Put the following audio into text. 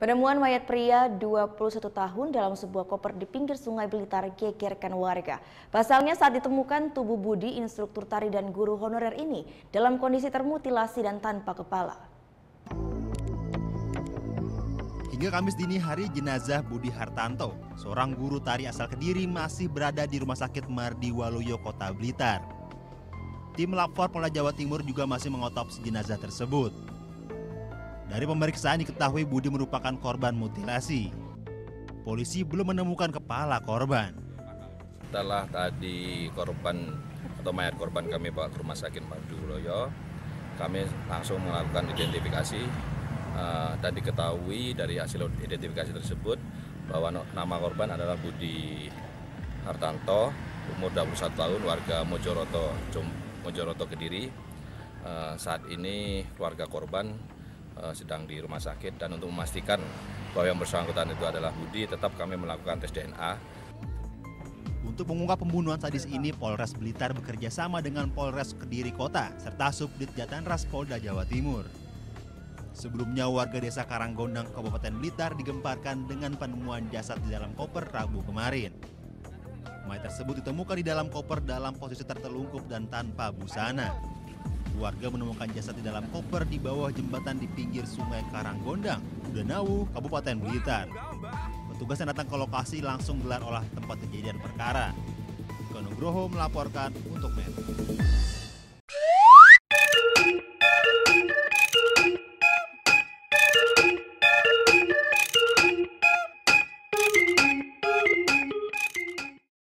Penemuan mayat pria 21 tahun dalam sebuah koper di pinggir Sungai Blitar gegerkan warga. Pasalnya saat ditemukan tubuh Budi, instruktur tari dan guru honorer ini dalam kondisi termutilasi dan tanpa kepala. Hingga Kamis dini hari, jenazah Budi Hartanto, seorang guru tari asal Kediri, masih berada di Rumah Sakit Mardi Waluyo, Kota Blitar. Tim Lapor Polda Jawa Timur juga masih mengotopsi jenazah tersebut. Dari pemeriksaan diketahui Budi merupakan korban mutilasi. Polisi belum menemukan kepala korban. Setelah tadi korban atau mayat korban kami bawa ke Rumah Sakit Mardi Waluyo, kami langsung melakukan identifikasi dan diketahui dari hasil identifikasi tersebut bahwa nama korban adalah Budi Hartanto, umur 21 tahun, warga Mojoroto Kediri. Saat ini keluarga korban sedang di rumah sakit, dan untuk memastikan bahwa yang bersangkutan itu adalah Budi, tetap kami melakukan tes DNA. Untuk mengungkap pembunuhan sadis ini, Polres Blitar bekerja sama dengan Polres Kediri Kota serta Subdit Jatanras Polda Jawa Timur. Sebelumnya warga desa Karanggondang, Kabupaten Blitar digemparkan dengan penemuan jasad di dalam koper Rabu kemarin. Mayat tersebut ditemukan di dalam koper dalam posisi tertelungkup dan tanpa busana. Warga menemukan jasad di dalam koper di bawah jembatan di pinggir Sungai Karanggondang, Udenawu, Kabupaten Blitar. Petugas yang datang ke lokasi langsung gelar olah tempat kejadian perkara. Iko Nugroho melaporkan untuk MET.